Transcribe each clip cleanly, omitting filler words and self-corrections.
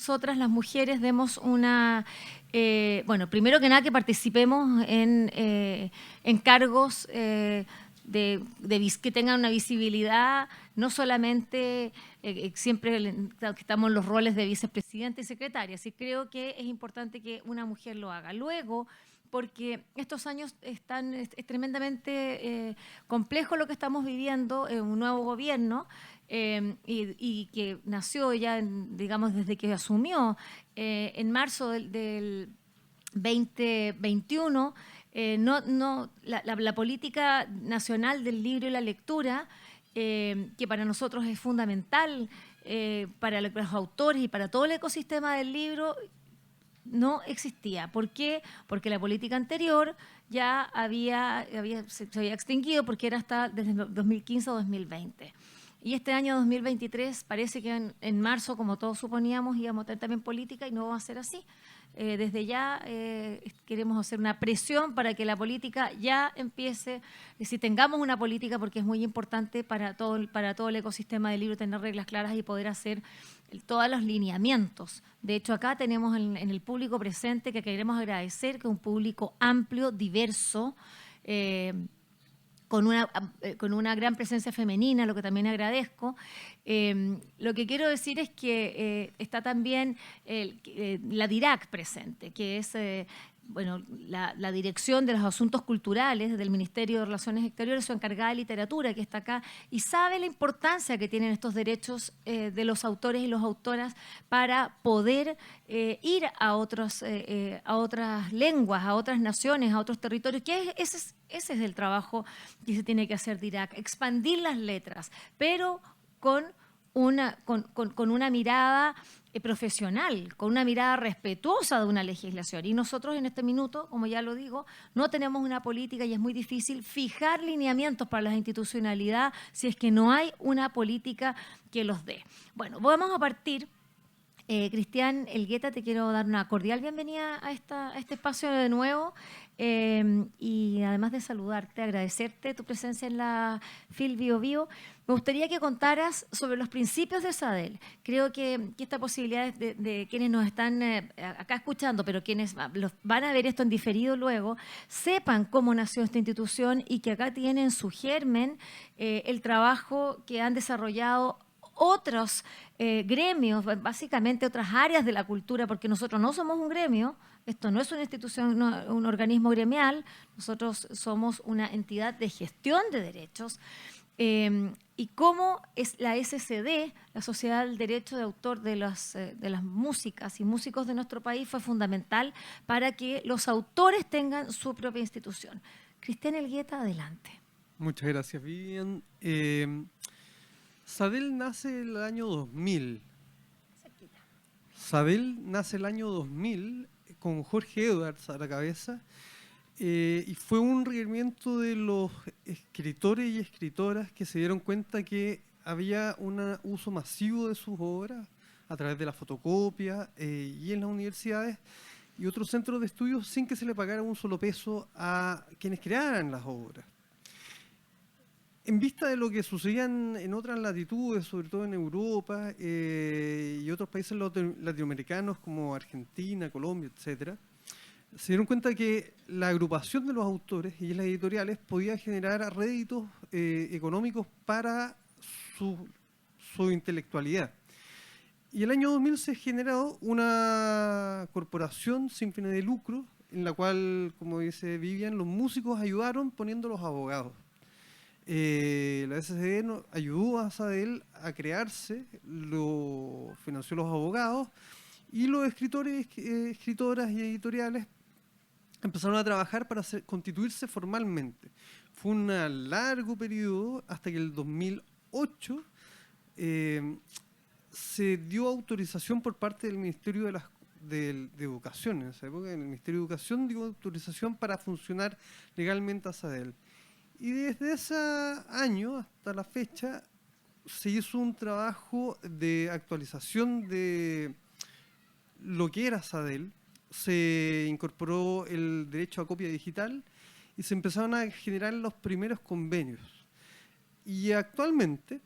nosotras las mujeres demos una, bueno, primero que nada que participemos en cargos que tengan una visibilidad, no solamente siempre que estamos en los roles de vicepresidenta y secretaria. Sí creo que es importante que una mujer lo haga. Luego, porque estos años es tremendamente complejo lo que estamos viviendo, un nuevo gobierno, y que nació ya, digamos, desde que asumió en marzo del 2021, la política nacional del libro y la lectura, que para nosotros es fundamental, para los autores y para todo el ecosistema del libro, no existía. ¿Por qué? Porque la política anterior ya se había extinguido, porque era hasta desde 2015 a 2020. Y este año 2023 parece que en marzo, como todos suponíamos, íbamos a tener también política y no va a ser así. Desde ya queremos hacer una presión para que la política ya empiece, si tengamos una política, porque es muy importante para todo el ecosistema del libro tener reglas claras y poder hacer todos los lineamientos. De hecho, acá tenemos en el público presente, que queremos agradecer, que es un público amplio, diverso, con una gran presencia femenina, lo que también agradezco. Lo que quiero decir es que está también la DIRAC presente, que es bueno, la Dirección de los Asuntos Culturales del Ministerio de Relaciones Exteriores, su encargada de literatura, que está acá, y sabe la importancia que tienen estos derechos de los autores y las autoras para poder ir a otras lenguas, a otras naciones, a otros territorios, que ese es el trabajo que se tiene que hacer DIRAC, expandir las letras, pero con una mirada profesional, con una mirada respetuosa de una legislación. Y nosotros en este minuto, como ya lo digo, no tenemos una política y es muy difícil fijar lineamientos para la institucionalidad si es que no hay una política que los dé. Bueno, vamos a partir. Cristian Elgueta, te quiero dar una cordial bienvenida a este espacio de nuevo, y además de saludarte, agradecerte tu presencia en la FIL Bio Bio. Me gustaría que contaras sobre los principios de SADEL. Creo que esta posibilidad de quienes nos están acá escuchando, pero quienes van a ver esto en diferido luego, sepan cómo nació esta institución y que acá tienen su germen el trabajo que han desarrollado otros gremios, básicamente otras áreas de la cultura, porque nosotros no somos un gremio, esto no es una institución, no, un organismo gremial, nosotros somos una entidad de gestión de derechos, y cómo es la SCD, la Sociedad del Derecho de Autor de las músicas y músicos de nuestro país, fue fundamental para que los autores tengan su propia institución. Cristian Elgueta, adelante. Muchas gracias, Vivian. SADEL nace el año 2000. SADEL nace el año 2000 con Jorge Edwards a la cabeza, y fue un requerimiento de los escritores y escritoras que se dieron cuenta que había un uso masivo de sus obras a través de la fotocopia y en las universidades y otros centros de estudios sin que se le pagara un solo peso a quienes crearan las obras. En vista de lo que sucedía en otras latitudes, sobre todo en Europa y otros países latinoamericanos como Argentina, Colombia, etcétera, se dieron cuenta que la agrupación de los autores y las editoriales podía generar réditos económicos para su intelectualidad. Y el año 2000 se generó una corporación sin fines de lucro, en la cual, como dice Vivian, los músicos ayudaron poniendo los abogados. La SCD ayudó a SADEL a crearse, lo financió los abogados y los escritores, escritoras y editoriales empezaron a trabajar para constituirse formalmente. Fue un largo periodo hasta que el 2008 se dio autorización por parte del Ministerio de Educación. En esa época, el Ministerio de Educación dio autorización para funcionar legalmente a SADEL. Y desde ese año hasta la fecha se hizo un trabajo de actualización de lo que era SADEL, se incorporó el derecho a copia digital y se empezaron a generar los primeros convenios. Y actualmente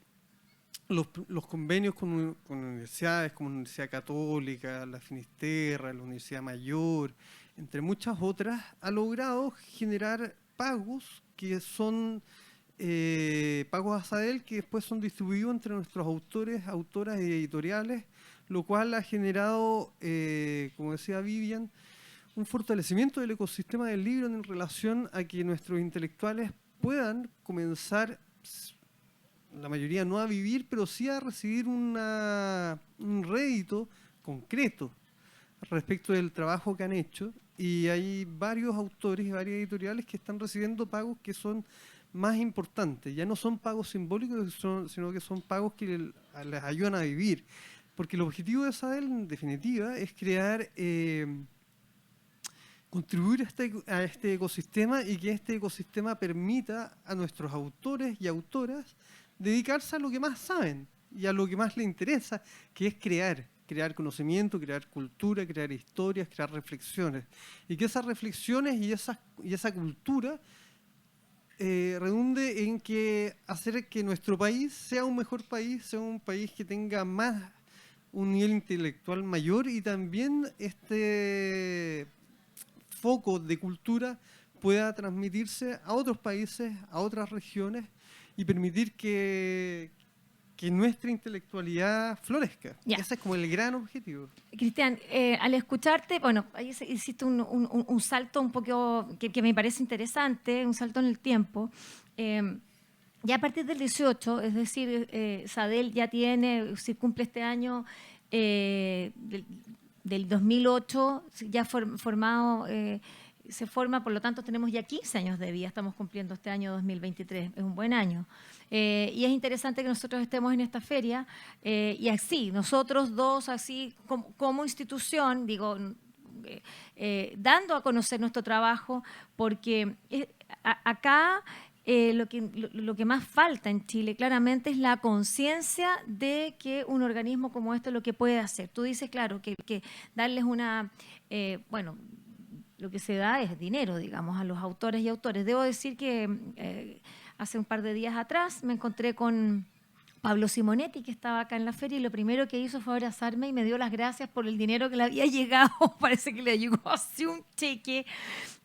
los convenios con universidades como la Universidad Católica, la Finisterra, la Universidad Mayor, entre muchas otras, ha logrado generar pagos que son pagos a SADEL que después son distribuidos entre nuestros autores, autoras y editoriales, lo cual ha generado, como decía Vivian, un fortalecimiento del ecosistema del libro en relación a que nuestros intelectuales puedan comenzar, la mayoría no a vivir, pero sí a recibir un rédito concreto respecto del trabajo que han hecho. Y hay varios autores y varias editoriales que están recibiendo pagos que son más importantes. Ya no son pagos simbólicos, sino que son pagos que les ayudan a vivir. Porque el objetivo de SADEL, en definitiva, es crear, contribuir a este ecosistema y que este ecosistema permita a nuestros autores y autoras dedicarse a lo que más saben y a lo que más les interesa, que es crear conocimiento, crear cultura, crear historias, crear reflexiones. Y que esas reflexiones y esa cultura redunde en que hacer que nuestro país sea un mejor país, sea un país que tenga un nivel intelectual mayor y también este foco de cultura pueda transmitirse a otros países, a otras regiones y permitir que nuestra intelectualidad florezca. Ya. Ese es como el gran objetivo. Cristian, al escucharte, bueno, ahí hiciste un salto un poco que me parece interesante, un salto en el tiempo. Ya a partir del 18, es decir, SADEL ya tiene, si cumple este año, del 2008, ya formado, se forma, por lo tanto tenemos ya 15 años de vida, estamos cumpliendo este año 2023, es un buen año. Y es interesante que nosotros estemos en esta feria y así, nosotros dos, así como institución, digo, dando a conocer nuestro trabajo, porque acá lo que más falta en Chile claramente es la conciencia de que un organismo como este lo que puede hacer. Tú dices, claro, que darles una, bueno, lo que se da es dinero, digamos, a los autores y autores. Debo decir que hace un par de días atrás me encontré con Pablo Simonetti, que estaba acá en la feria, y lo primero que hizo fue abrazarme y me dio las gracias por el dinero que le había llegado. Parece que le llegó así un cheque,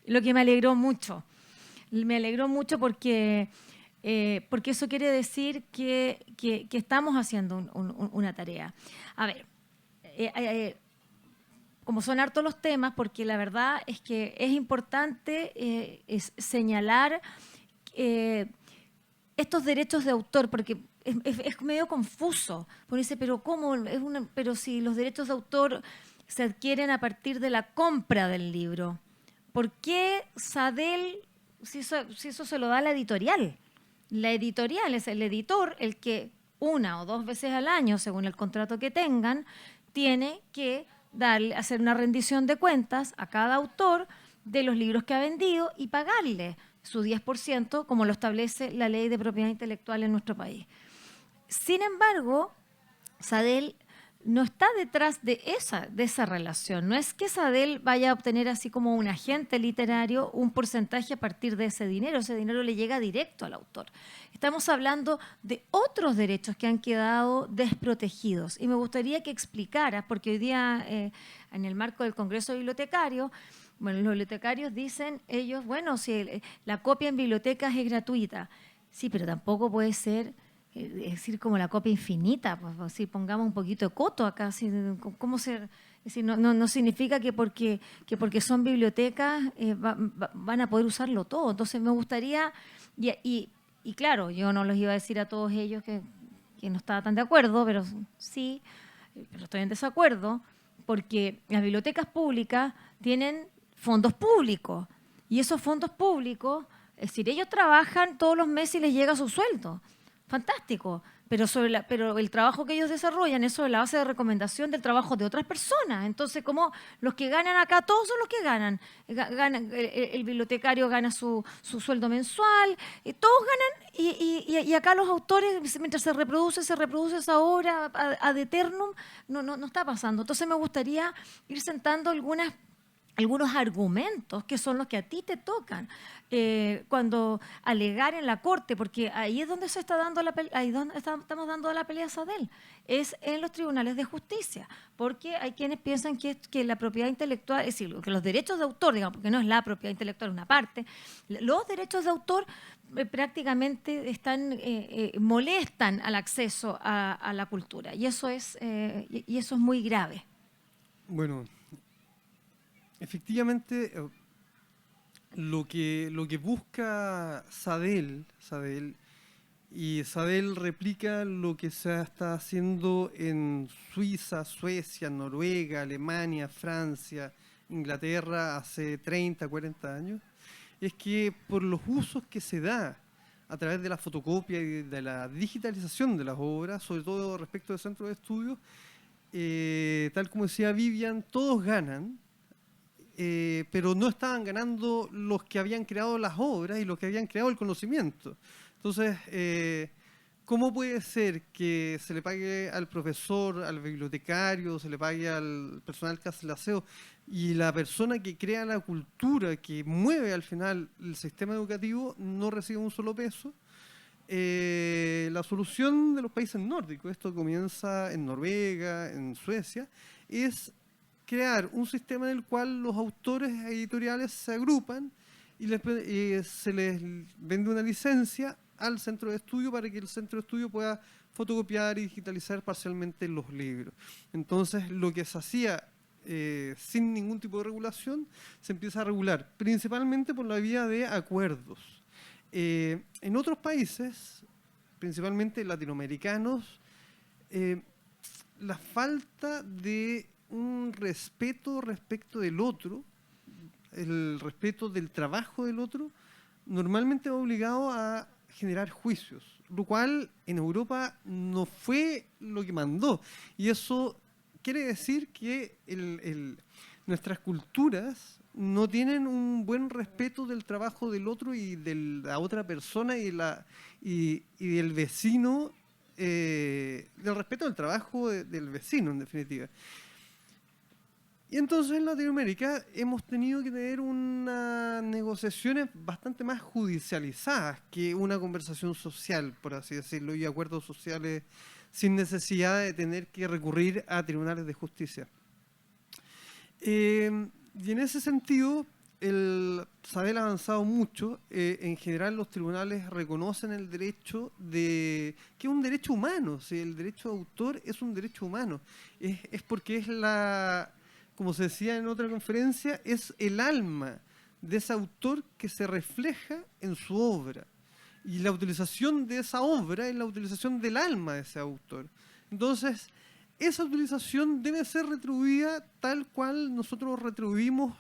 lo que me alegró mucho. Me alegró mucho porque eso quiere decir que estamos haciendo una tarea. A ver, como son hartos los temas, porque la verdad es que es importante señalar estos derechos de autor, porque es medio confuso. Porque dice, pero ¿cómo? Pero si los derechos de autor se adquieren a partir de la compra del libro, ¿por qué SADEL, si eso se lo da la editorial? La editorial es el editor el que 1 o 2 veces al año, según el contrato que tengan, tiene que hacer una rendición de cuentas a cada autor de los libros que ha vendido y pagarle su 10%, como lo establece la ley de propiedad intelectual en nuestro país. Sin embargo, SADEL no está detrás de esa relación. No es que SADEL vaya a obtener así como un agente literario un porcentaje a partir de ese dinero. Ese dinero le llega directo al autor. Estamos hablando de otros derechos que han quedado desprotegidos. Y me gustaría que explicaras, porque hoy día en el marco del Congreso Bibliotecario, bueno, los bibliotecarios dicen ellos, bueno, si la copia en bibliotecas es gratuita. Sí, pero tampoco puede ser... es decir, como la copia infinita, pues, si pongamos un poquito de coto acá, ¿cómo ser? Es decir, no significa que porque son bibliotecas van a poder usarlo todo. Entonces me gustaría, y claro, yo no los iba a decir a todos ellos que no estaba tan de acuerdo, pero sí, pero estoy en desacuerdo, porque las bibliotecas públicas tienen fondos públicos, y esos fondos públicos, es decir, ellos trabajan todos los meses y les llega su sueldo. Fantástico, pero el trabajo que ellos desarrollan es sobre la base de recomendación del trabajo de otras personas. Entonces, como los que ganan acá, todos son los que ganan. El bibliotecario gana su sueldo mensual, todos ganan, y acá los autores, mientras se reproduce esa obra ad eternum, no está pasando. Entonces me gustaría ir sentando algunas algunos argumentos que son los que a ti te tocan cuando alegar en la corte, porque ahí es donde se está dando ahí donde estamos dando la pelea a Sadel, es en los tribunales de justicia, porque hay quienes piensan que la propiedad intelectual, es decir, que los derechos de autor, digamos, porque no es la propiedad intelectual, una parte, los derechos de autor prácticamente molestan al acceso a la cultura, y eso es muy grave. Bueno, efectivamente, lo que busca Sadel, y Sadel replica lo que se está haciendo en Suiza, Suecia, Noruega, Alemania, Francia, Inglaterra hace 30, 40 años, es que por los usos que se da a través de la fotocopia y de la digitalización de las obras, sobre todo respecto del centro de estudios, tal como decía Vivian, todos ganan, pero no estaban ganando los que habían creado las obras y los que habían creado el conocimiento. Entonces, ¿cómo puede ser que se le pague al profesor, al bibliotecario, se le pague al personal que hace el aseo y la persona que crea la cultura, que mueve al final el sistema educativo, no recibe un solo peso? La solución de los países nórdicos, esto comienza en Noruega, en Suecia, es crear un sistema en el cual los autores editoriales se agrupan y se les vende una licencia al centro de estudio para que el centro de estudio pueda fotocopiar y digitalizar parcialmente los libros. Entonces, lo que se hacía sin ningún tipo de regulación, se empieza a regular, principalmente por la vía de acuerdos. En otros países, principalmente latinoamericanos, la falta de un respeto respecto del otro, el respeto del trabajo del otro, normalmente va obligado a generar juicios, lo cual en Europa no fue lo que mandó. Y eso quiere decir que nuestras culturas no tienen un buen respeto del trabajo del otro y de la otra persona y del vecino, del respeto del trabajo del vecino, en definitiva. Y entonces en Latinoamérica hemos tenido que tener unas negociaciones bastante más judicializadas que una conversación social, por así decirlo, y acuerdos sociales sin necesidad de tener que recurrir a tribunales de justicia. Y en ese sentido, el Sadel ha avanzado mucho. En general, los tribunales reconocen el derecho que es un derecho humano. ¿Sí? El derecho de autor es un derecho humano. Es porque es como se decía en otra conferencia, es el alma de ese autor que se refleja en su obra. Y la utilización de esa obra es la utilización del alma de ese autor. Entonces, esa utilización debe ser retribuida tal cual nosotros retribuimos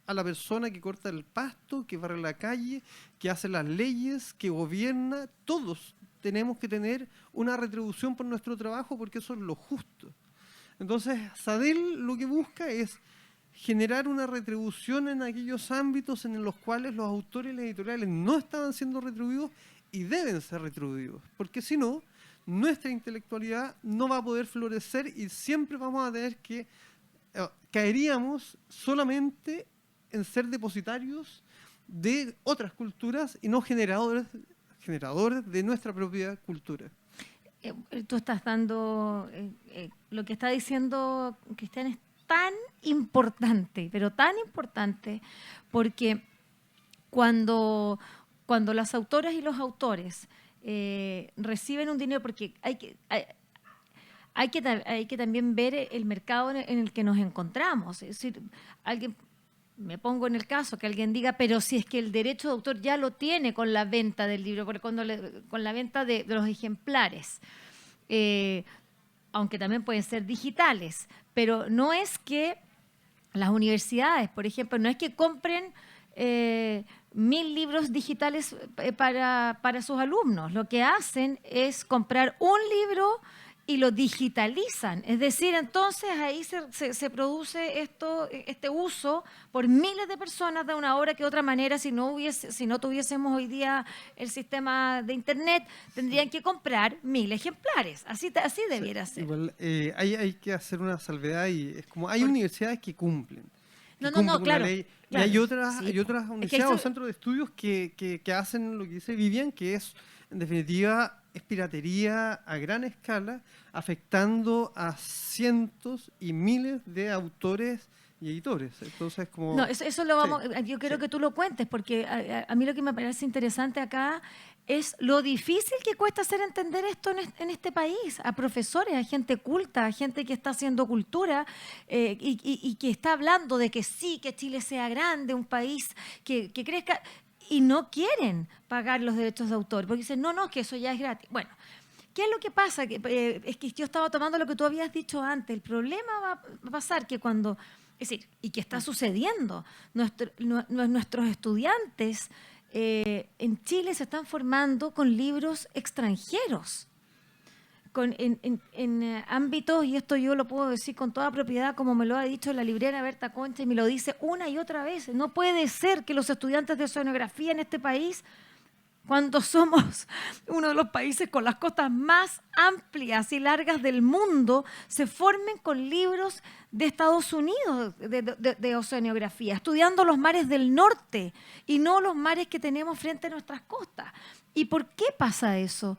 a la persona que corta el pasto, que barre la calle, que hace las leyes, que gobierna. Todos tenemos que tener una retribución por nuestro trabajo porque eso es lo justo. Entonces, Sadel lo que busca es generar una retribución en aquellos ámbitos en los cuales los autores y las editoriales no estaban siendo retribuidos y deben ser retribuidos, porque si no, nuestra intelectualidad no va a poder florecer y siempre vamos a tener que caeríamos solamente en ser depositarios de otras culturas y no generadores de nuestra propia cultura. Tú estás dando, lo que está diciendo Cristian es tan importante, pero tan importante, porque cuando las autoras y los autores reciben un dinero, porque hay que también ver el mercado en el que nos encontramos. Es decir, me pongo en el caso que alguien diga, pero si es que el derecho de autor ya lo tiene con la venta del libro, con la venta de los ejemplares, aunque también pueden ser digitales, pero no es que las universidades, por ejemplo, no es que compren 1000 libros digitales para sus alumnos. Lo que hacen es comprar un libro y lo digitalizan. Es decir, entonces ahí se produce este uso por miles de personas de una obra que de otra manera, si no tuviésemos hoy día el sistema de Internet, tendrían que comprar 1000 ejemplares. Así debiera ser. Igual hay que hacer una salvedad y es como hay universidades que cumplen. que No, cumplen con la claro, ley. claro. Y hay otras, Sí, hay po. otras Es que universidades o eso, centros de estudios que hacen lo que dice Vivian, que es, en definitiva, es piratería a gran escala, afectando a cientos y miles de autores y editores. Entonces, no, como... eso lo Sí, vamos, yo sí. quiero que tú lo cuentes, porque a mí lo que me parece interesante acá es lo difícil que cuesta hacer entender esto en este país, a profesores, a gente culta, a gente que está haciendo cultura y que está hablando de que sí, que Chile sea grande, un país que crezca, y no quieren pagar los derechos de autor, porque dicen, no, que eso ya es gratis. Bueno, ¿qué es lo que pasa? Es que yo estaba tomando lo que tú habías dicho antes. El problema va a pasar que cuando, es decir, y que está sucediendo, nuestros estudiantes en Chile se están formando con libros extranjeros, en ámbitos, y esto yo lo puedo decir con toda propiedad, como me lo ha dicho la librera Berta Concha y me lo dice una y otra vez. No puede ser que los estudiantes de oceanografía en este país, cuando somos uno de los países con las costas más amplias y largas del mundo, se formen con libros de Estados Unidos de oceanografía, estudiando los mares del norte y no los mares que tenemos frente a nuestras costas. ¿Y por qué pasa eso?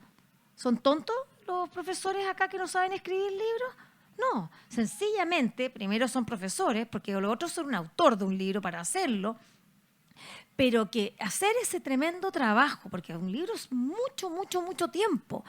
¿Son tontos los profesores acá que no saben escribir libros? No, sencillamente, primero son profesores, porque los otros son un autor de un libro para hacerlo, pero que hacer ese tremendo trabajo, porque un libro es mucho, mucho, mucho tiempo,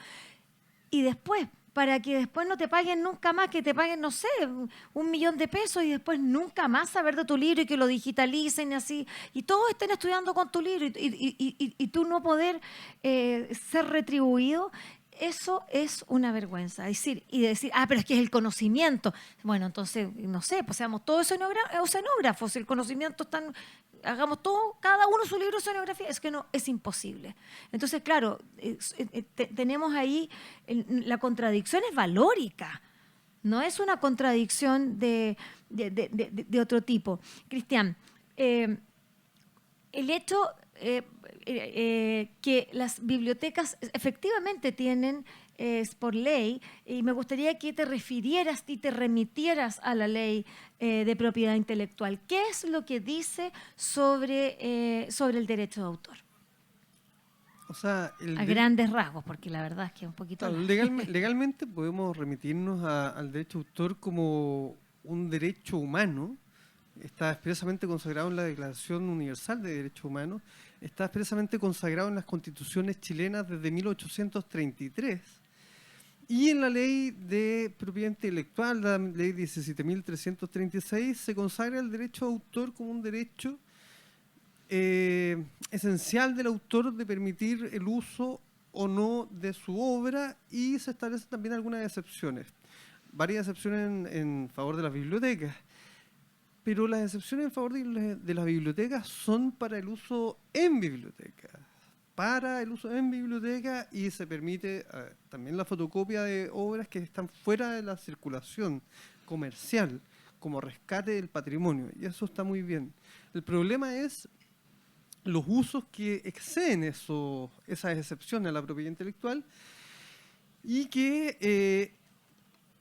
y después, para que después no te paguen nunca más, que te paguen, no sé, 1.000.000 de pesos y después nunca más saber de tu libro y que lo digitalicen y así, y todos estén estudiando con tu libro y tú no poder ser retribuido. Eso es una vergüenza. Decir, pero es que es el conocimiento. Bueno, entonces, no sé, pues seamos todos oceanógrafos, el conocimiento están, hagamos todo, cada uno su libro de oceanografía. Es que no, es imposible. Entonces, claro, tenemos ahí, la contradicción es valórica, no es una contradicción de otro tipo. Cristian, el hecho que las bibliotecas efectivamente tienen por ley, y me gustaría que te refirieras y te remitieras a la ley de propiedad intelectual. ¿Qué es lo que dice sobre el derecho de autor? O sea, A grandes rasgos, porque la verdad es que es un poquito... claro, legalmente podemos remitirnos al derecho de autor como un derecho humano. Está expresamente consagrado en la Declaración Universal de Derechos Humanos, está expresamente consagrado en las constituciones chilenas desde 1833 y en la ley de propiedad intelectual, la ley 17.336, se consagra el derecho de autor como un derecho esencial del autor de permitir el uso o no de su obra, y se establecen también algunas excepciones, varias excepciones en favor de las bibliotecas. Pero las excepciones en favor de las bibliotecas son para el uso en biblioteca. Para el uso en biblioteca, y se permite también la fotocopia de obras que están fuera de la circulación comercial, como rescate del patrimonio. Y eso está muy bien. El problema es los usos que exceden esas excepciones a la propiedad intelectual, y que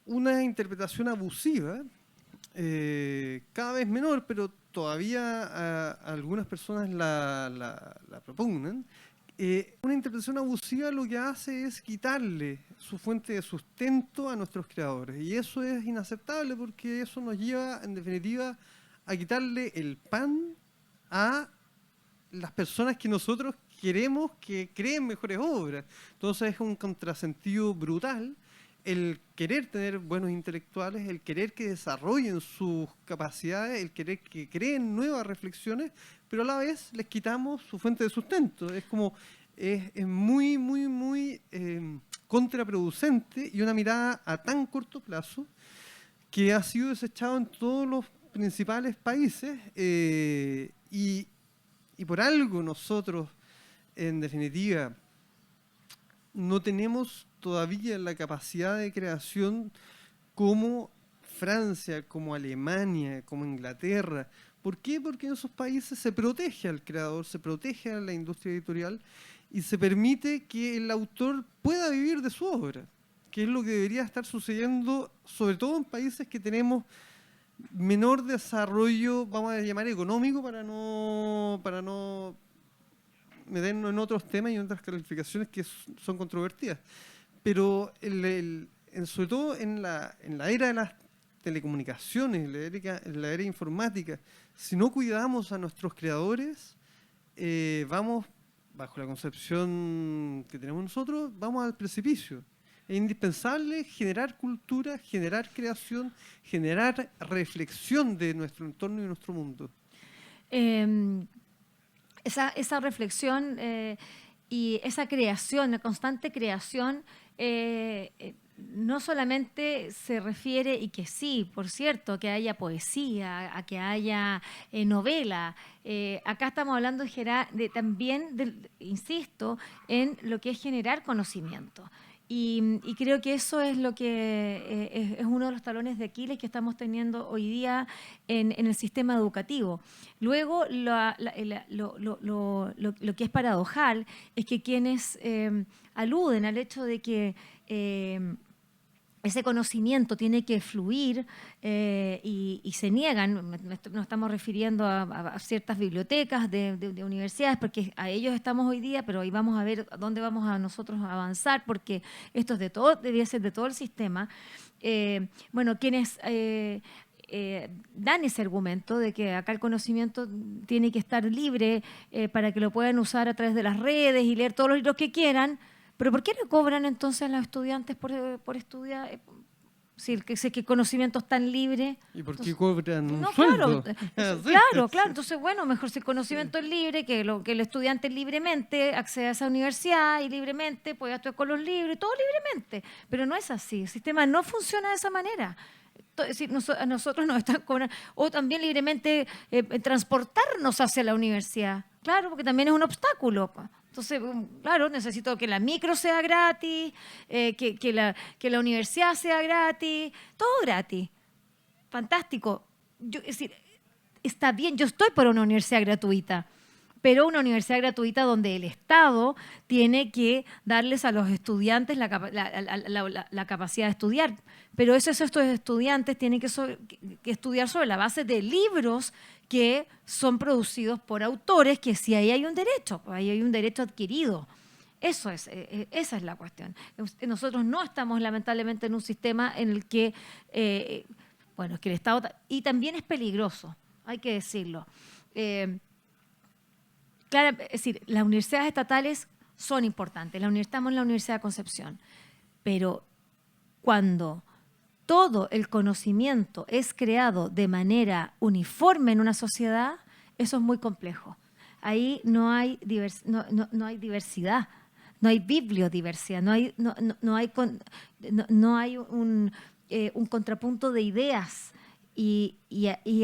una interpretación abusiva, cada vez menor, pero todavía algunas personas la propugnan. Una interpretación abusiva lo que hace es quitarle su fuente de sustento a nuestros creadores, y eso es inaceptable, porque eso nos lleva, en definitiva, a quitarle el pan a las personas que nosotros queremos que creen mejores obras. Entonces es un contrasentido brutal el querer tener buenos intelectuales, el querer que desarrollen sus capacidades, el querer que creen nuevas reflexiones, pero a la vez les quitamos su fuente de sustento. Es como, es muy, muy, muy contraproducente, y una mirada a tan corto plazo que ha sido desechado en todos los principales países, y por algo nosotros, en definitiva, no tenemos todavía la capacidad de creación como Francia, como Alemania, como Inglaterra. ¿Por qué? Porque en esos países se protege al creador, se protege a la industria editorial, y se permite que el autor pueda vivir de su obra, que es lo que debería estar sucediendo, sobre todo en países que tenemos menor desarrollo, vamos a llamar económico, para no meternos en otros temas y en otras calificaciones que son controvertidas. Pero sobre todo en la era de las telecomunicaciones, en la era informática, si no cuidamos a nuestros creadores, vamos, bajo la concepción que tenemos nosotros, vamos al precipicio. Es indispensable generar cultura, generar creación, generar reflexión de nuestro entorno y nuestro mundo. Esa reflexión y esa creación, la constante creación, no solamente se refiere, y que sí, por cierto, que haya poesía, a que haya novela. Acá estamos hablando también, insisto, en lo que es generar conocimiento. Y creo que eso es lo que es uno de los talones de Aquiles que estamos teniendo hoy día en el sistema educativo. Luego, lo que es paradojal es que quienes aluden al hecho de que ese conocimiento tiene que fluir y se niegan, nos estamos refiriendo a ciertas bibliotecas de universidades, porque a ellos estamos hoy día, pero ahí vamos a ver dónde vamos a nosotros avanzar, porque esto es de todo, debería ser de todo el sistema. Bueno, quienes dan ese argumento de que acá el conocimiento tiene que estar libre para que lo puedan usar a través de las redes y leer todos los libros que quieran. ¿Pero por qué le cobran entonces a los estudiantes por estudiar? Si el conocimiento es tan libre. ¿Y por qué cobran un sueldo? Claro. Claro. Entonces, bueno, mejor si el conocimiento es libre, que el estudiante libremente accede a esa universidad y libremente puede estudiar con los libros y todo libremente. Pero no es así. El sistema no funciona de esa manera. Es decir, a nosotros nos están cobrando. O también libremente transportarnos hacia la universidad. Claro, porque también es un obstáculo. Entonces, claro, necesito que la micro sea gratis, que la universidad sea gratis, todo gratis. Fantástico. Es decir, está bien, yo estoy por una universidad gratuita, pero una universidad gratuita donde el Estado tiene que darles a los estudiantes la capacidad de estudiar. Pero estos estudiantes tienen que estudiar sobre la base de libros que son producidos por autores, que sí, ahí hay un derecho adquirido. Esa es la cuestión. Nosotros no estamos lamentablemente en un sistema en el que, es que el Estado, y también es peligroso, hay que decirlo. Claro, es decir, las universidades estatales son importantes, estamos en la Universidad de Concepción, pero cuando todo el conocimiento es creado de manera uniforme en una sociedad, eso es muy complejo. Ahí no hay diversidad, no hay bibliodiversidad, no hay un contrapunto de ideas. Y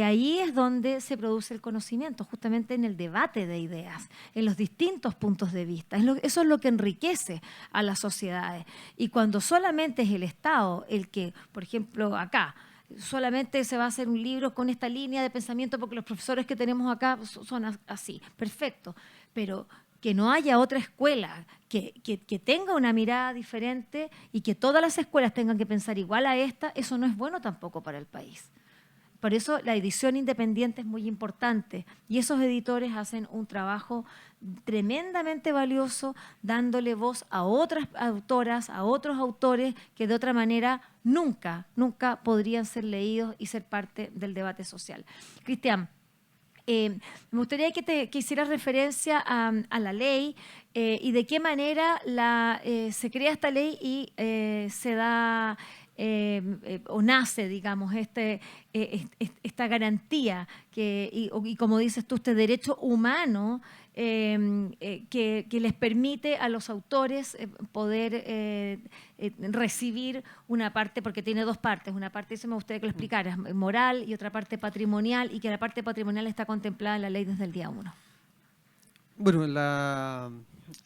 ahí es donde se produce el conocimiento, justamente en el debate de ideas, en los distintos puntos de vista. Eso es lo que enriquece a las sociedades. Y cuando solamente es el Estado el que, por ejemplo, acá, solamente se va a hacer un libro con esta línea de pensamiento porque los profesores que tenemos acá son así, perfecto, pero que no haya otra escuela que tenga una mirada diferente y que todas las escuelas tengan que pensar igual a esta, eso no es bueno tampoco para el país. Por eso la edición independiente es muy importante y esos editores hacen un trabajo tremendamente valioso dándole voz a otras autoras, a otros autores que de otra manera nunca podrían ser leídos y ser parte del debate social. Cristian, me gustaría que hicieras referencia a la ley y de qué manera se crea esta ley y se da... o nace, digamos, esta garantía y como dices tú, este derecho humano que les permite a los autores poder recibir una parte, porque tiene dos partes, una parte, eso me gustaría que lo explicaras, moral y otra parte patrimonial, y que la parte patrimonial está contemplada en la ley desde el día 1. Bueno, el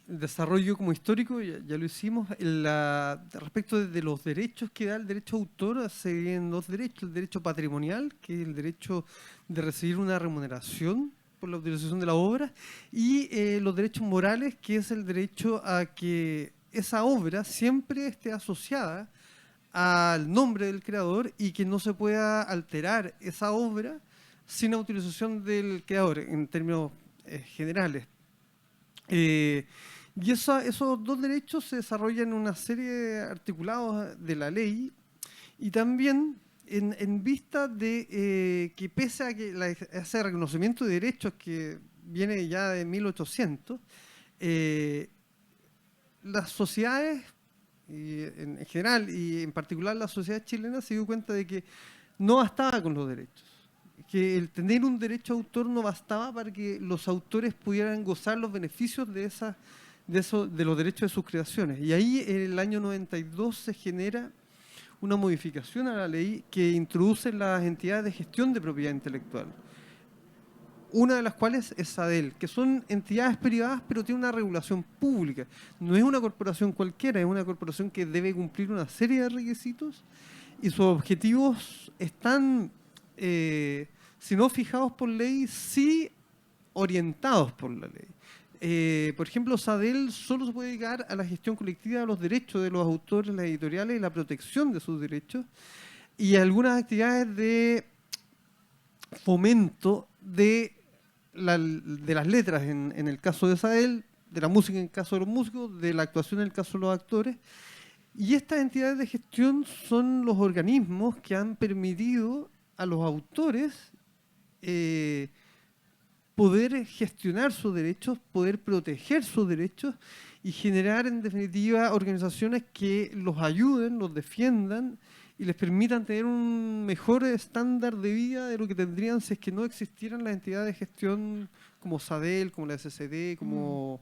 desarrollo como histórico, ya lo hicimos. Respecto de los derechos que da el derecho autor, se vienen dos derechos. El derecho patrimonial, que es el derecho de recibir una remuneración por la utilización de la obra, y los derechos morales, que es el derecho a que esa obra siempre esté asociada al nombre del creador y que no se pueda alterar esa obra sin la autorización del creador, en términos generales. Y esos dos derechos se desarrollan en una serie de articulados de la ley y también en vista de que pese a que ese reconocimiento de derechos que viene ya de 1800, las sociedades en general y en particular la sociedad chilena se dio cuenta de que no bastaba con los derechos, que el tener un derecho de autor no bastaba para que los autores pudieran gozar los beneficios de los derechos de sus creaciones. Y ahí en el año 92 se genera una modificación a la ley que introduce las entidades de gestión de propiedad intelectual. Una de las cuales es SADEL, que son entidades privadas pero tiene una regulación pública. No es una corporación cualquiera, es una corporación que debe cumplir una serie de requisitos y sus objetivos están, si no fijados por ley, sí orientados por la ley. Por ejemplo, SADEL solo se puede dedicar a la gestión colectiva de los derechos de los autores, las editoriales y la protección de sus derechos y algunas actividades de fomento de las letras en el caso de SADEL, de la música en el caso de los músicos, de la actuación en el caso de los actores. Y estas entidades de gestión son los organismos que han permitido a los autores poder gestionar sus derechos, poder proteger sus derechos y generar, en definitiva, organizaciones que los ayuden, los defiendan y les permitan tener un mejor estándar de vida de lo que tendrían si es que no existieran las entidades de gestión como SADEL, como la SCD, como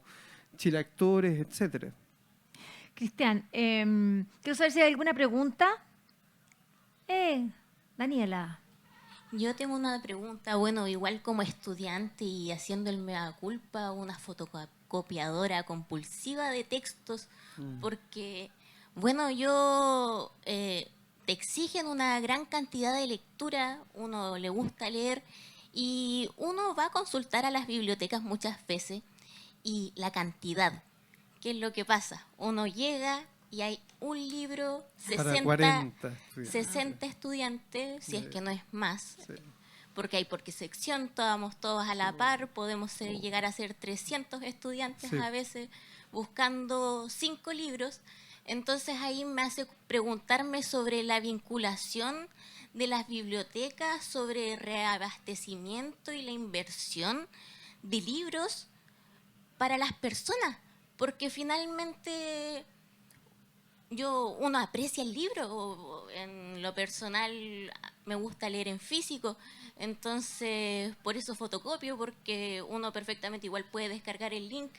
Chile Actores, etcétera. Cristian, quiero saber si hay alguna pregunta. Daniela. Yo tengo una pregunta, bueno, igual como estudiante y haciendo el mea culpa, una fotocopiadora compulsiva de textos, porque, bueno, te exigen una gran cantidad de lectura, uno le gusta leer y uno va a consultar a las bibliotecas muchas veces y la cantidad, ¿qué es lo que pasa? Uno llega y hay un libro, 60 estudiantes, si es que no es más, porque hay por qué sección, vamos todos a la par, podemos llegar a ser 300 estudiantes a veces buscando 5 libros. Entonces ahí me hace preguntarme sobre la vinculación de las bibliotecas, sobre reabastecimiento y la inversión de libros para las personas, porque finalmente uno aprecia el libro, en lo personal me gusta leer en físico, entonces por eso fotocopio, porque uno perfectamente igual puede descargar el link,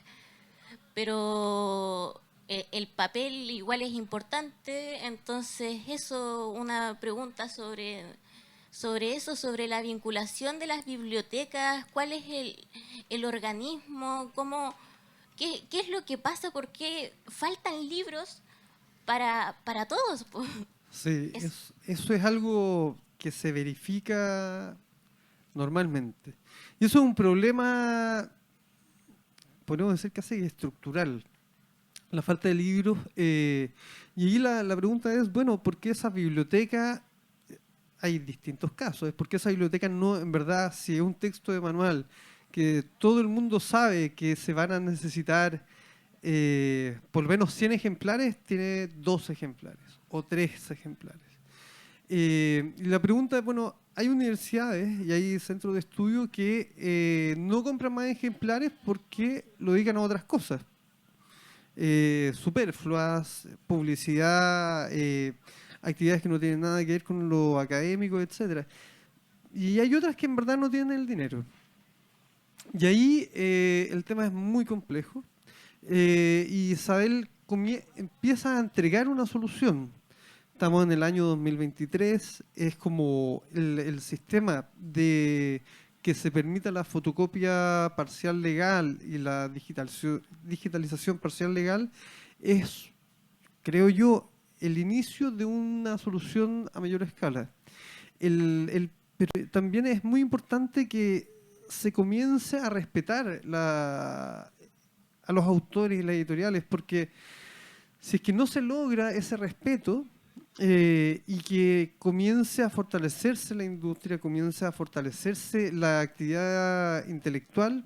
pero el papel igual es importante, entonces eso, una pregunta sobre eso, sobre la vinculación de las bibliotecas, cuál es el organismo, qué es lo que pasa, por qué faltan libros para todos. Sí, eso es algo que se verifica normalmente. Y eso es un problema, podemos decir casi estructural, la falta de libros. Y ahí la pregunta es, bueno, ¿por qué esa biblioteca? Hay distintos casos. Es porque esa biblioteca no, en verdad, si es un texto de manual que todo el mundo sabe que se van a necesitar por lo menos 100 ejemplares, tiene 2 ejemplares o 3 ejemplares. Y la pregunta es, bueno, hay universidades y hay centros de estudio que no compran más ejemplares porque lo dedican a otras cosas. Superfluas, publicidad, actividades que no tienen nada que ver con lo académico, etc. Y hay otras que en verdad no tienen el dinero. Y ahí el tema es muy complejo. Y Isabel empieza a entregar una solución. Estamos en el año 2023, es como el sistema de que se permita la fotocopia parcial legal y la digitalización parcial legal es, creo yo, el inicio de una solución a mayor escala. Pero también es muy importante que se comience a respetar a los autores y las editoriales, porque si es que no se logra ese respeto, y que comience a fortalecerse la industria, comience a fortalecerse la actividad intelectual,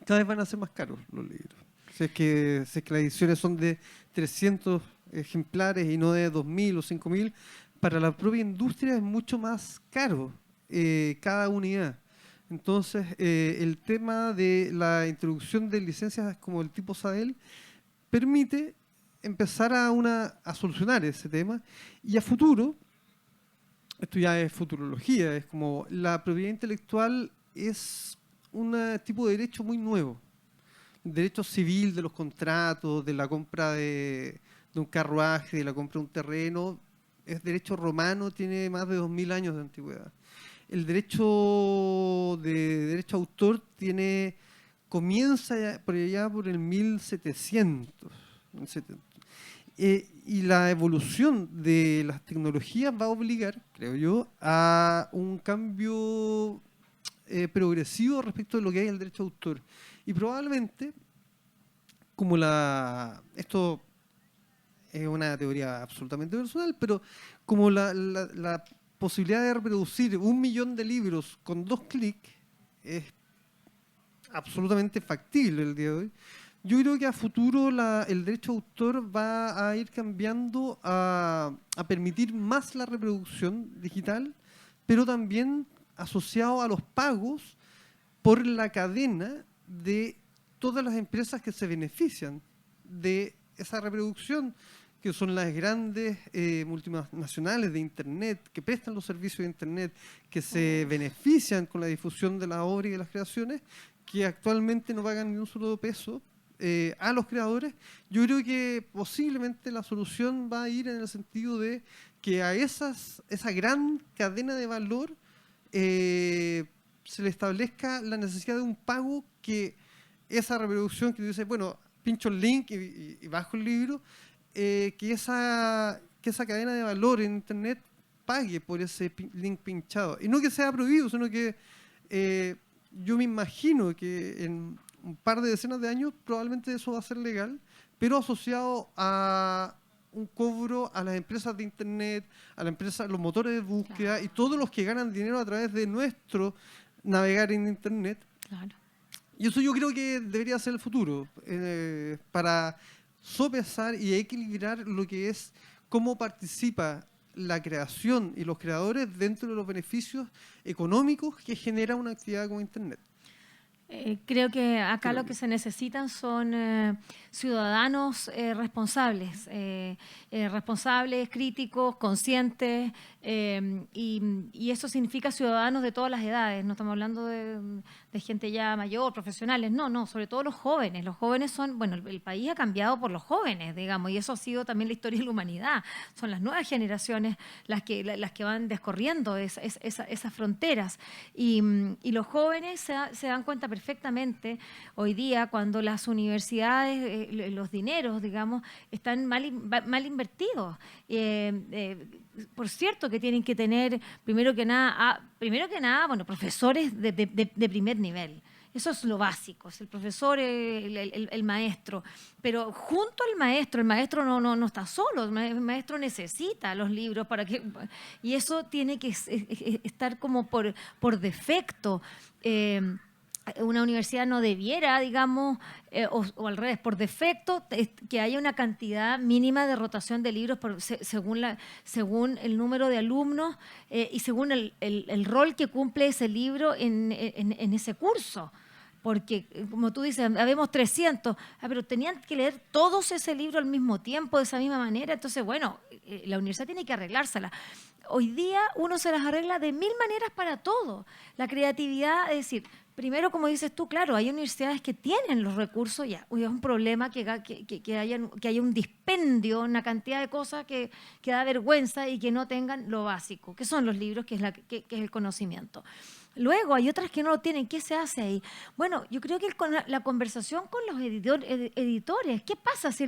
cada vez van a ser más caros los libros. Si es que las ediciones son de 300 ejemplares y no de 2.000 o 5.000, para la propia industria es mucho más caro cada unidad. Entonces, el tema de la introducción de licencias como el tipo SADEL permite empezar a solucionar ese tema, y a futuro, esto ya es futurología, es como la propiedad intelectual es un tipo de derecho muy nuevo. El derecho civil de los contratos, de la compra de un carruaje, de la compra de un terreno, es derecho romano, tiene más de 2000 años de antigüedad. El derecho de autor comienza por allá por el 1700. Y la evolución de las tecnologías va a obligar, creo yo, a un cambio progresivo respecto de lo que hay en el derecho de autor. Y probablemente, como esto es una teoría absolutamente personal, pero como la posibilidad de reproducir 1 millón de libros con 2 clics es absolutamente factible el día de hoy, yo creo que a futuro el derecho de autor va a ir cambiando a permitir más la reproducción digital, pero también asociado a los pagos por la cadena de todas las empresas que se benefician de esa reproducción, que son las grandes multinacionales de Internet, que prestan los servicios de Internet, que se benefician con la difusión de la obra y de las creaciones, que actualmente no pagan ni un solo peso a los creadores. Yo creo que posiblemente la solución va a ir en el sentido de que a esa gran cadena de valor se le establezca la necesidad de un pago, que esa reproducción que dice, bueno, pincho el link y bajo el libro, que esa cadena de valor en Internet pague por ese link pinchado. Y no que sea prohibido, sino que yo me imagino que en un par de decenas de años probablemente eso va a ser legal, pero asociado a un cobro a las empresas de Internet, a las empresas, los motores de búsqueda, claro, y todos los que ganan dinero a través de nuestro navegar en Internet. Claro. Y eso yo creo que debería ser el futuro, para sopesar y equilibrar lo que es cómo participa la creación y los creadores dentro de los beneficios económicos que genera una actividad como Internet. Creo que acá lo que se necesitan son ciudadanos responsables, responsables, críticos, conscientes, y eso significa ciudadanos de todas las edades. No estamos hablando de gente ya mayor, profesionales, no, sobre todo los jóvenes. Los jóvenes son, bueno, el país ha cambiado por los jóvenes, digamos, y eso ha sido también la historia de la humanidad. Son las nuevas generaciones las que van descorriendo esas fronteras, y los jóvenes se dan cuenta perfectamente hoy día cuando las universidades, los dineros, digamos, están mal invertidos. Por cierto que tienen que tener, primero que nada, bueno, profesores de primer nivel. Eso es lo básico, es el profesor, el maestro. Pero junto al maestro, el maestro no está solo, el maestro necesita los libros y eso tiene que estar como por defecto. Una universidad no debiera, digamos, o al revés, por defecto, que haya una cantidad mínima de rotación de libros según el número de alumnos y según el rol que cumple ese libro en ese curso. Porque, como tú dices, habemos 300, pero tenían que leer todos ese libro al mismo tiempo, de esa misma manera. Entonces, bueno, la universidad tiene que arreglársela. Hoy día uno se las arregla de 1000 maneras para todo. La creatividad, es decir, primero, como dices tú, claro, hay universidades que tienen los recursos, ya, es un problema que haya un dispendio, una cantidad de cosas que da vergüenza y que no tengan lo básico, que son los libros, que es el conocimiento. Luego hay otras que no lo tienen. ¿Qué se hace ahí? Bueno, yo creo que la conversación con los editores, ¿qué pasa si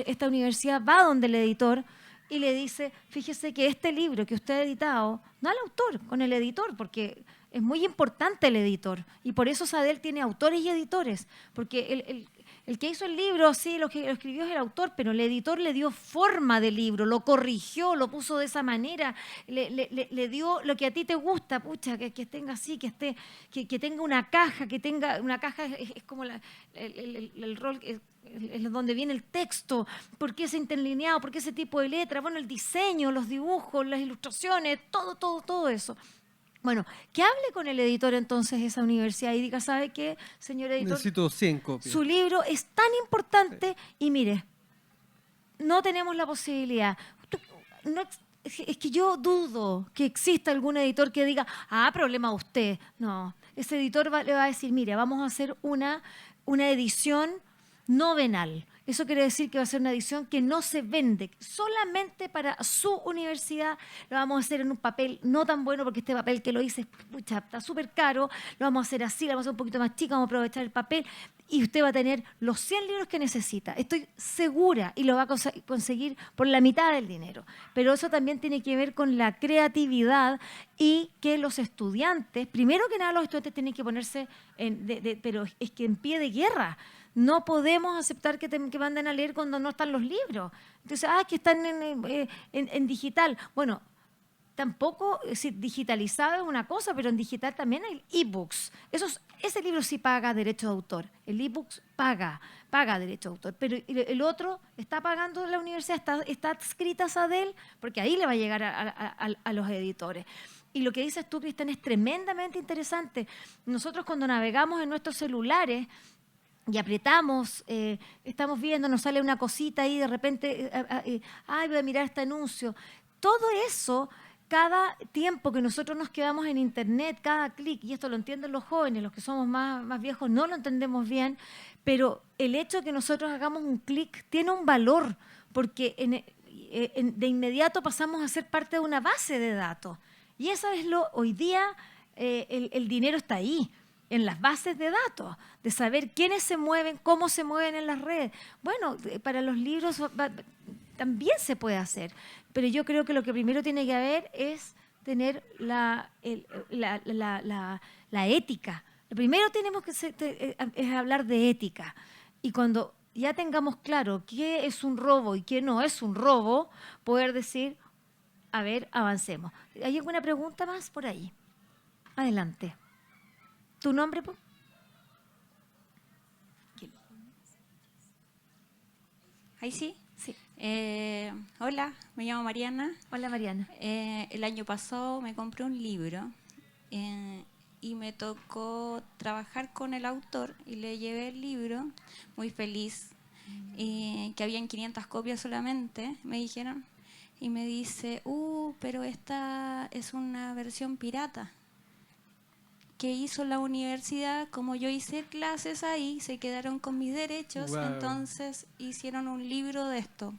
esta universidad va donde el editor y le dice, fíjese que este libro que usted ha editado, no al autor, con el editor, porque es muy importante el editor, y por eso SADEL tiene autores y editores, porque El que hizo el libro, sí, lo que lo escribió es el autor, pero el editor le dio forma de libro, lo corrigió, lo puso de esa manera, le dio lo que a ti te gusta, pucha, que tenga así, que tenga una caja, es como el rol, es donde viene el texto, por qué ese interlineado, por qué ese tipo de letra, bueno, el diseño, los dibujos, las ilustraciones, todo eso. Bueno, que hable con el editor entonces de esa universidad y diga, ¿sabe qué, señor editor? Necesito 100 copias. Su libro es tan importante y mire, no tenemos la posibilidad. Es que yo dudo que exista algún editor que diga, problema usted. No, ese editor le va a decir, mire, vamos a hacer una edición no venal. Eso quiere decir que va a ser una edición que no se vende, solamente para su universidad. Lo vamos a hacer en un papel no tan bueno, porque este papel que lo hice está súper caro. Lo vamos a hacer así, lo vamos a hacer un poquito más chico, vamos a aprovechar el papel y usted va a tener los 100 libros que necesita. Estoy segura, y lo va a conseguir por la mitad del dinero. Pero eso también tiene que ver con la creatividad y que los estudiantes, primero que nada los estudiantes tienen que ponerse, pero es que en pie de guerra. No podemos aceptar que manden a leer cuando no están los libros. Entonces, que están en digital. Bueno, tampoco, digitalizado es una cosa, pero en digital también hay ebooks. Ese libro sí paga derecho de autor. El ebook paga derecho de autor. Pero el otro está pagando la universidad, está adscrita a SADEL, porque ahí le va a llegar a los editores. Y lo que dices tú, Cristian, es tremendamente interesante. Nosotros cuando navegamos en nuestros celulares, y apretamos, estamos viendo, nos sale una cosita ahí, de repente, voy a mirar este anuncio. Todo eso, cada tiempo que nosotros nos quedamos en internet, cada clic, y esto lo entienden los jóvenes, los que somos más viejos no lo entendemos bien, pero el hecho de que nosotros hagamos un clic tiene un valor, porque de inmediato pasamos a ser parte de una base de datos. Y eso es hoy día el dinero está ahí, en las bases de datos, de saber quiénes se mueven, cómo se mueven en las redes. Bueno, para los libros también se puede hacer, pero yo creo que lo que primero tiene que haber es tener la ética. Lo primero tenemos que es hablar de ética. Y cuando ya tengamos claro qué es un robo y qué no es un robo, poder decir, a ver, avancemos. ¿Hay alguna pregunta más por ahí? Adelante. ¿Tu nombre, po? ¿Ahí sí? Sí. Hola, me llamo Mariana. Hola, Mariana. El año pasado me compré un libro y me tocó trabajar con el autor y le llevé el libro, muy feliz, que habían 500 copias solamente, me dijeron, y me dice, pero esta es una versión pirata que hizo la universidad. Como yo hice clases ahí, se quedaron con mis derechos. Wow. Entonces hicieron un libro de esto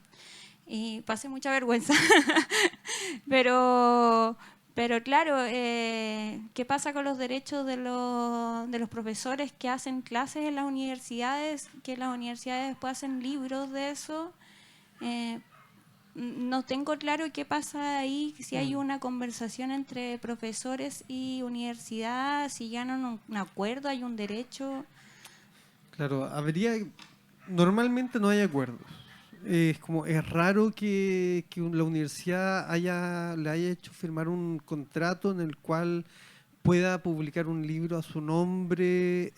y pasé mucha vergüenza. pero claro, ¿qué pasa con los derechos de los profesores que hacen clases en las universidades? Que las universidades después hacen libros de eso. No tengo claro qué pasa ahí, si hay una conversación entre profesores y universidad, si llegan un acuerdo, hay un derecho. Claro, normalmente no hay acuerdos. Es raro que la universidad le haya hecho firmar un contrato en el cual pueda publicar un libro a su nombre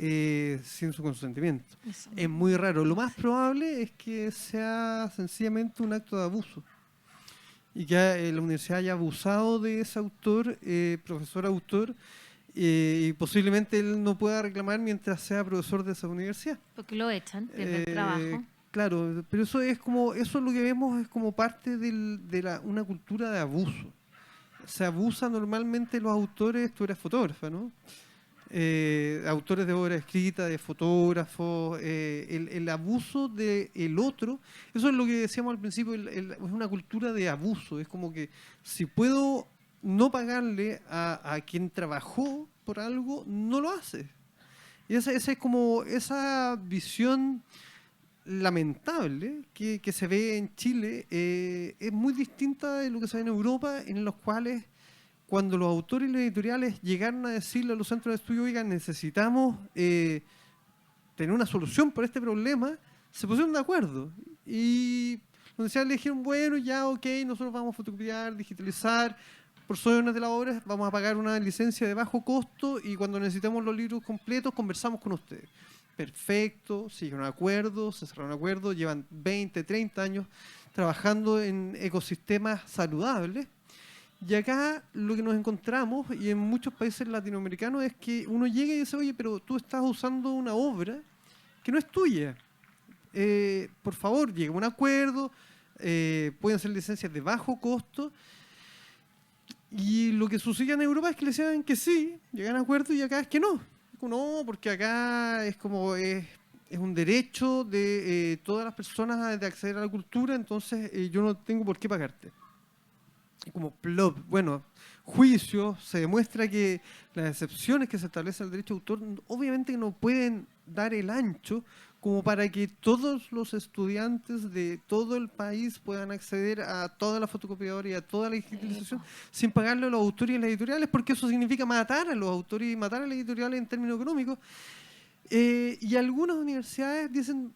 sin su consentimiento. Eso. Es muy raro. Lo más probable es que sea sencillamente un acto de abuso y que la universidad haya abusado de ese autor, profesor-autor, y posiblemente él no pueda reclamar mientras sea profesor de esa universidad. Porque lo echan, pierde el trabajo. Claro, pero eso lo que vemos es como parte de una cultura de abuso. Se abusa normalmente los autores, tú eres fotógrafa, ¿no? Autores de obra escrita, de fotógrafos, el abuso del otro, eso es lo que decíamos al principio, es una cultura de abuso. Es como que si puedo no pagarle a quien trabajó por algo, no lo hace. Y esa es como esa visión lamentable que se ve en Chile, es muy distinta de lo que se ve en Europa, en los cuales cuando los autores y los editoriales llegaron a decirle a los centros de estudio, oigan, necesitamos tener una solución para este problema, se pusieron de acuerdo. Y los universidades le dijeron, bueno, ya, ok, nosotros vamos a fotocopiar, digitalizar, por sobre de la obra vamos a pagar una licencia de bajo costo y cuando necesitemos los libros completos conversamos con ustedes. Perfecto, se llegaron a acuerdos, se cerraron acuerdos, llevan 20, 30 años trabajando en ecosistemas saludables. Y acá lo que nos encontramos, y en muchos países latinoamericanos, es que uno llega y dice, oye, pero tú estás usando una obra que no es tuya. Por favor, llega a un acuerdo, pueden ser licencias de bajo costo. Y lo que sucede en Europa es que le decían que sí, llegan a acuerdo y acá es que no. No, porque acá es como es un derecho de todas las personas de acceder a la cultura, entonces yo no tengo por qué pagarte. Como plop, bueno, juicio, se demuestra que las excepciones que se establecen al derecho de autor obviamente no pueden dar el ancho como para que todos los estudiantes de todo el país puedan acceder a toda la fotocopiadora y a toda la digitalización sin pagarle a los autores y a las editoriales, porque eso significa matar a los autores y matar a las editoriales en términos económicos. Y algunas universidades dicen,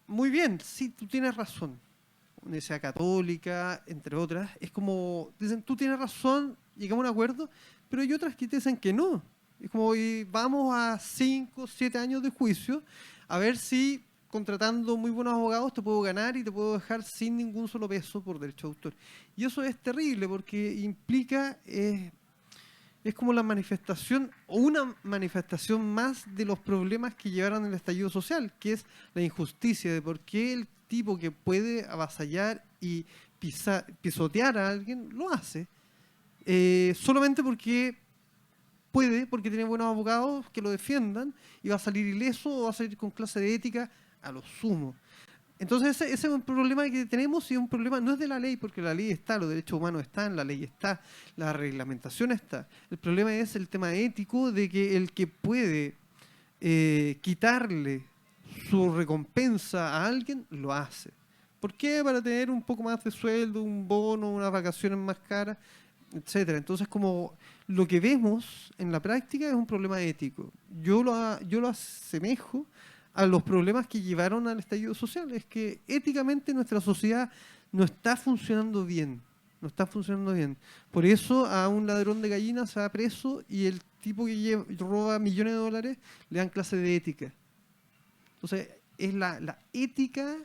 muy bien, sí, tú tienes razón. Universidad Católica, entre otras, es como, dicen, tú tienes razón, llegamos a un acuerdo, pero hay otras que te dicen que no. Es como, y vamos a 5, 7 años de juicio, a ver si contratando muy buenos abogados te puedo ganar y te puedo dejar sin ningún solo peso por derecho de autor. Y eso es terrible porque implica, es como la manifestación, o una manifestación más de los problemas que llevaron el estallido social, que es la injusticia de por qué el tipo que puede avasallar y pisotear a alguien lo hace. Solamente porque puede, porque tiene buenos abogados que lo defiendan y va a salir ileso o va a salir con clase de ética a lo sumo. Entonces ese es un problema que tenemos y un problema no es de la ley, porque la ley está, los derechos humanos están, la ley está, la reglamentación está. El problema es el tema ético de que el que puede quitarle su recompensa a alguien, lo hace. ¿Por qué? Para tener un poco más de sueldo, un bono, unas vacaciones más caras, etcétera. Entonces, como lo que vemos en la práctica es un problema ético. Yo lo asemejo a los problemas que llevaron al estallido social. Es que éticamente nuestra sociedad no está funcionando bien. No está funcionando bien. Por eso a un ladrón de gallinas se va preso y el tipo que roba millones de dólares le dan clase de ética. Entonces, es la ética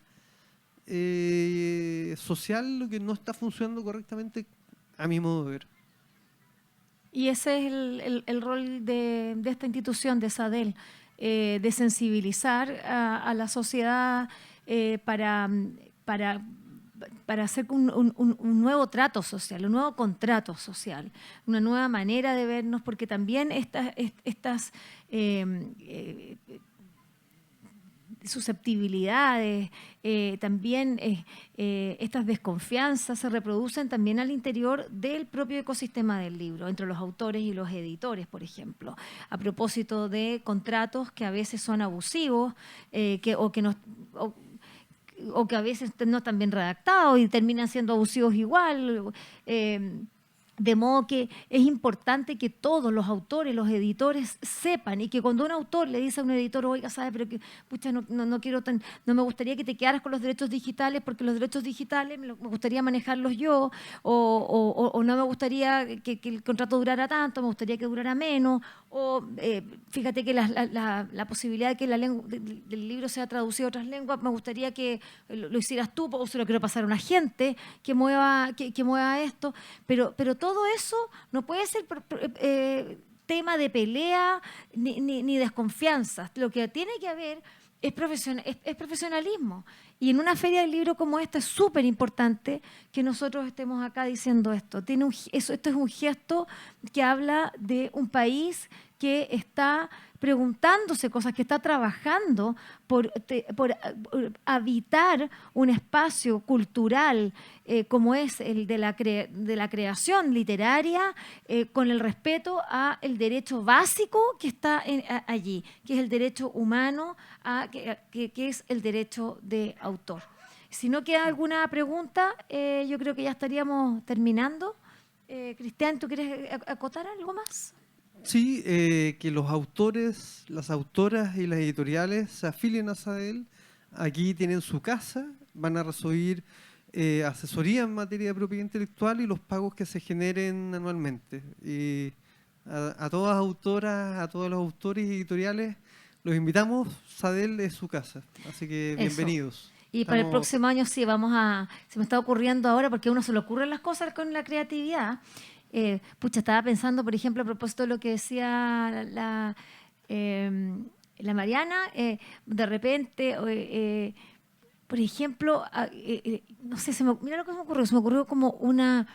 social lo que no está funcionando correctamente a mi modo de ver. Y ese es el rol de esta institución, de SADEL, de sensibilizar a la sociedad para hacer un nuevo trato social, un nuevo contrato social, una nueva manera de vernos, porque también estas susceptibilidades, también estas desconfianzas se reproducen también al interior del propio ecosistema del libro, entre los autores y los editores, por ejemplo, a propósito de contratos que a veces son abusivos o que a veces no están bien redactados y terminan siendo abusivos igual. De modo que es importante que todos los autores, los editores sepan, y que cuando un autor le dice a un editor, oiga, ¿sabes? Pero que, pucha, no me gustaría que te quedaras con los derechos digitales porque los derechos digitales me gustaría manejarlos yo, o no me gustaría que el contrato durara tanto, me gustaría que durara menos, o fíjate que la posibilidad de que del libro sea traducido a otras lenguas, me gustaría que lo hicieras tú, o se lo quiero pasar a un agente que mueva esto, pero todo eso no puede ser tema de pelea ni desconfianza. Lo que tiene que haber es profesionalismo. Y en una feria del libro como esta es súper importante que nosotros estemos acá diciendo esto. Esto es un gesto que habla de un país que está preguntándose cosas, que está trabajando por habitar un espacio cultural como es el de la creación literaria, con el respeto al derecho básico que está allí, que es el derecho humano, que es el derecho de autor. Si no queda alguna pregunta, yo creo que ya estaríamos terminando. Cristian, ¿tú quieres acotar algo más? Sí, que los autores, las autoras y las editoriales se afilien a SADEL. Aquí tienen su casa, van a recibir asesoría en materia de propiedad intelectual y los pagos que se generen anualmente. Y a todas las autoras, a todos los autores y editoriales, los invitamos. SADEL es su casa, así que bienvenidos. Y para el próximo año sí, se me está ocurriendo ahora, porque a uno se le ocurren las cosas con la creatividad. Estaba pensando, por ejemplo, a propósito de lo que decía la Mariana, de repente, por ejemplo, no sé, mira lo que se me ocurrió como una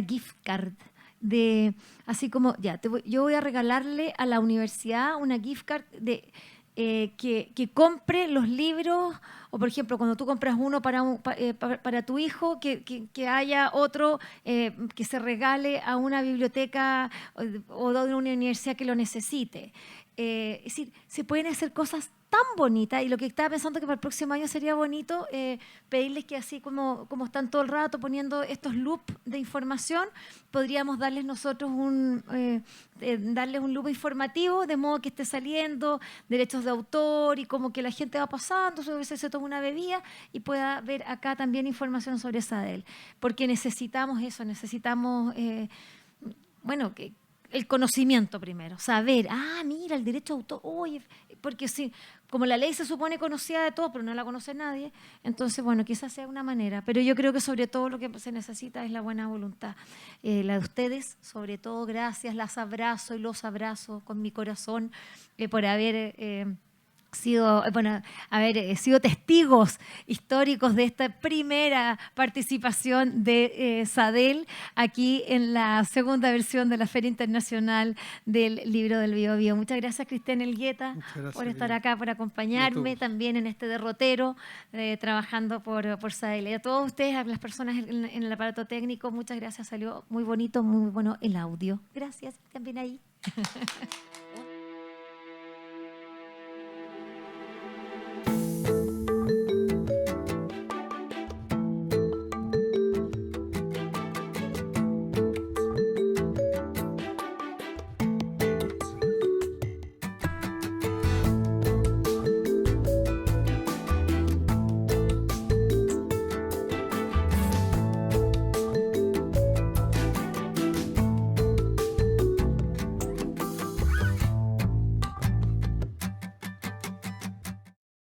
gift card de, así como, yo voy a regalarle a la universidad una gift card de que compre los libros, o por ejemplo, cuando tú compras uno para tu hijo, que haya otro que se regale a una biblioteca o de una universidad que lo necesite. Es decir, se pueden hacer cosas tan bonitas, y lo que estaba pensando que para el próximo año sería bonito pedirles que así como están todo el rato poniendo estos loops de información, podríamos darles nosotros darles un loop informativo, de modo que esté saliendo derechos de autor y como que la gente va pasando, a veces se toma una bebida y pueda ver acá también información sobre SADEL, porque necesitamos eso, necesitamos, que el conocimiento primero, saber, mira, el derecho de autor, oye, porque sí, como la ley se supone conocida de todos, pero no la conoce nadie, entonces, quizás sea una manera, pero yo creo que sobre todo lo que se necesita es la buena voluntad. La de ustedes, sobre todo, gracias, las abrazo y los abrazo con mi corazón por haber sido testigos históricos de esta primera participación de SADEL aquí en la segunda versión de la Feria Internacional del Libro del Bío Bío. Muchas gracias, Cristian Elgueta, por estar acá, por acompañarme también en este derrotero, trabajando por SADEL. Y a todos ustedes, a las personas en el aparato técnico, muchas gracias. Salió muy bonito, muy bueno el audio. Gracias, también ahí.